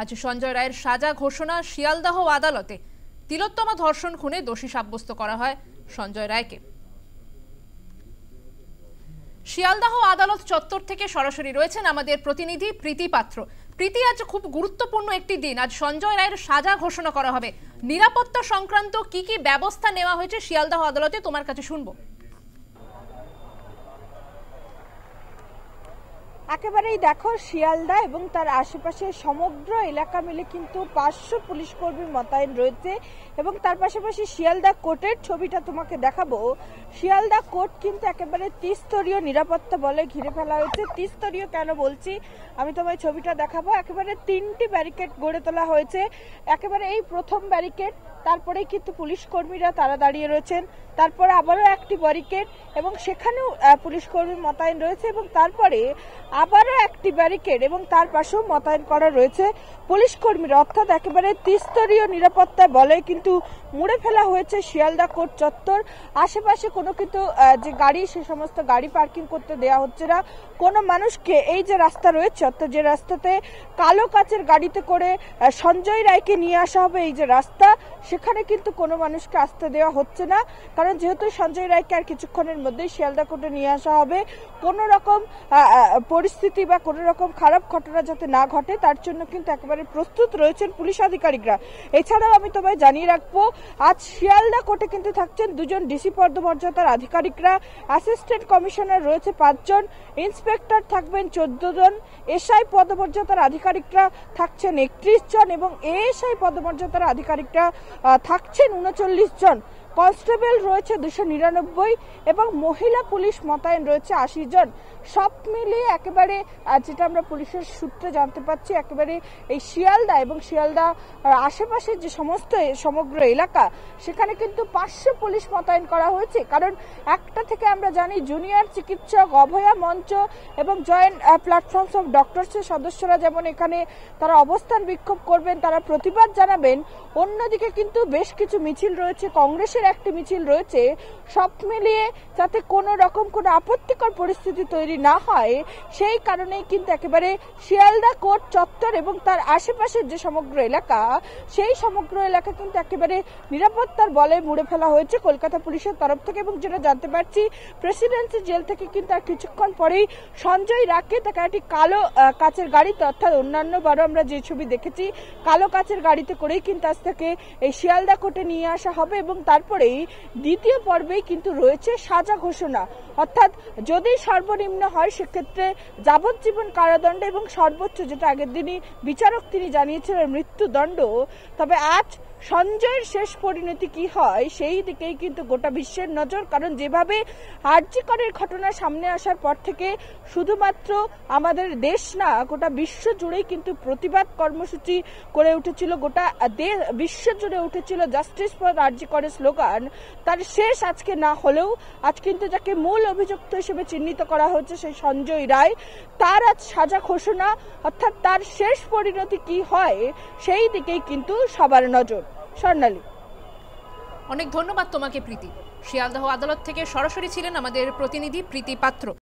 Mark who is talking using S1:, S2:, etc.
S1: আজ সঞ্জয় রায়ের সাজা ঘোষণা শিয়ালদাহ আদালতে। তিলোত্তমা ধর্ষণ খুনে দোষী সাব্যস্ত করা হয় সঞ্জয় রায়কে। শিয়ালদাহ আদালত চত্বর থেকে সরাসরি রয়েছেন আমাদের প্রতিনিধি প্রীতি পাত্র। প্রীতি, আজ খুব গুরুত্বপূর্ণ একটি দিন, আজ সঞ্জয় রায়ের সাজা ঘোষণা করা হবে। নিরাপত্তা সংক্রান্ত কি কি ব্যবস্থা নেওয়া হয়েছে শিয়ালদাহ আদালতে, তোমার কাছে শুনবো।
S2: একেবারেই দেখো, শিয়ালদা এবং তার আশেপাশে সমগ্র এলাকা মিলে কিন্তু 500 পুলিশ কর্মী মোতায়েন রয়েছে এবং তার পাশাপাশি শিয়ালদা কোর্টের ছবিটা তোমাকে দেখাবো। শিয়ালদা কোর্ট কিন্তু একেবারে 30 স্তরীয় নিরাপত্তা বলে ঘিরে ফেলা হয়েছে। 30 স্তরীয় কেন বলছি, আমি তোমায় ছবিটা দেখাবো। একেবারে 3টি ব্যারিকেড গড়ে তোলা হয়েছে। একেবারে এই প্রথম ব্যারিকেড, তারপরে কিন্তু পুলিশ কর্মীরা তারা দাঁড়িয়ে রয়েছেন, তারপরে আবারও একটি ব্যারিকেড এবং সেখানেও পুলিশ কর্মী মোতায়েন রয়েছে এবং তারপরে আবারও একটি ব্যারিকেড এবং তার পাশেও মোতায়েন করা রয়েছে পুলিশ কর্মীরা। অর্থাৎ একেবারে 30 স্তরীয় নিরাপত্তা বলে কিন্তু মুড়ে ফেলা হয়েছে শিয়ালদা কোর্ট চত্বর। আশেপাশে কোনো কিন্তু যে গাড়ি, সে সমস্ত গাড়ি পার্কিং করতে দেওয়া হচ্ছে না। কোনো মানুষকে, এই যে রাস্তা রয়েছে অর্থাৎ যে রাস্তাতে কালো কাচের গাড়িতে করে সঞ্জয় রায়কে নিয়ে আসা হবে, এই যে রাস্তা, সেখানে কিন্তু কোনো মানুষকে আসতে দেওয়া হচ্ছে না। কারণ যেহেতু সঞ্জয় রায়কে আর কিছুক্ষণের মধ্যেই শিয়ালদা কোর্টে নিয়ে আসা হবে, কোনো রকম পরিস্থিতি বা কোনো রকম খারাপ ঘটনা যাতে না ঘটে তার জন্য কিন্তু একেবারে প্রস্তুত রয়েছেন পুলিশ আধিকারিকরা। এছাড়াও আমি তোমায় জানিয়ে রাখবো, আজ শিয়ালদা কোর্টে কিন্তু থাকছেন 2জন ডিসি পদমর্যাদার আধিকারিকরা, অ্যাসিস্ট্যান্ট কমিশনার রয়েছে 5 জন, ইন্সপেক্টর থাকবেন 14 জন, এসআই পদমর্যাদার আধিকারিকরা থাকছেন 31 জন এবং এএসআই পদমর্যাদার আধিকারিকরা থাকছেন 39 জন। কনস্টেবল রয়েছে 299 এবং মহিলা পুলিশ মোতায়েন রয়েছে 80 জন। সব মিলিয়ে একেবারে যেটা আমরা পুলিশের সূত্রে জানতে পারছি, একেবারে এই শিয়ালদা এবং শিয়ালদা আশেপাশের যে সমগ্র এলাকা, সেখানে কিন্তু 500 পুলিশ মোতায়েন করা হয়েছে। কারণ একটা থেকে আমরা জানি, জুনিয়র চিকিৎসক, অভয়া মঞ্চ এবং জয়েন্ট প্ল্যাটফর্মস অফ ডক্টরসের সদস্যরা যেমন এখানে তারা অবস্থান বিক্ষোভ করবেন, তারা প্রতিবাদ জানাবেন, অন্যদিকে কিন্তু বেশ কিছু মিছিল রয়েছে, কংগ্রেসের একটি মিছিল রয়েছে। সব মিলিয়ে যাতে কোনো রকম কোনো আপত্তিকর পরিস্থিতি তৈরি না হয়, সেই কারণেই কিন্তু একেবারে শিয়ালদা কোর্ট চত্বর এবং তার আশেপাশের যে সমগ্র এলাকা, সেই সমগ্র এলাকা কিন্তু একেবারে নিরাপত্তার বলে মুড়ে ফেলা হয়েছে কলকাতা পুলিশের তরফ থেকে। এবং যেটা জানতে পারছি, প্রেসিডেন্সি জেল থেকে কিন্তু আর কিছুক্ষণ পরেই সঞ্জয় রায়কে তাকে একটি কালো কাচের গাড়িতে, অর্থাৎ অন্যান্য বারো আমরা যে ছবি দেখেছি কালো কাচের গাড়িতে করেই কিন্তু আজ থেকে এই শিয়ালদা কোর্টে নিয়ে আসা হবে এবং তারপরেই দ্বিতীয় পর্বেই কিন্তু রয়েছে সাজা ঘোষণা। অর্থাৎ যদি সর্বনিম্ন হয় সেক্ষেত্রে যাবজ্জীবন কারাদণ্ড এবং সর্বোচ্চ, যেটা আগের দিনই বিচারক তিনি জানিয়েছিলেন, মৃত্যুদণ্ড। তবে আজ সঞ্জয়ের শেষ পরিণতি কি হয় সেই দিকেই কিন্তু গোটা বিশ্বের নজর। কারণ যেভাবে আরজি করের ঘটনা সামনে আসার পর থেকে শুধুমাত্র আমাদের দেশ না, গোটা বিশ্ব জুড়েই কিন্তু প্রতিবাদ কর্মসূচি করে উঠেছিল, গোটা বিশ্ব জুড়ে উঠেছিল জাস্টিস ফর আরজি করের স্লোগান। তার শেষ আজকে না হলেও আজ কিন্তু যাকে মূল অভিযুক্ত হিসেবে চিহ্নিত করা হচ্ছে সেই সঞ্জয় রায়, তার আজ সাজা ঘোষণা। অর্থাৎ তার শেষ পরিণতি কি হয় সেই দিকেই কিন্তু সবার নজর। স্বর্ণালী,
S1: অনেক ধন্যবাদ তোমাকে প্রীতি। শিয়ালদাহ আদালত থেকে সরাসরি ছিলেন আমাদের প্রতিনিধি প্রীতি পাত্র।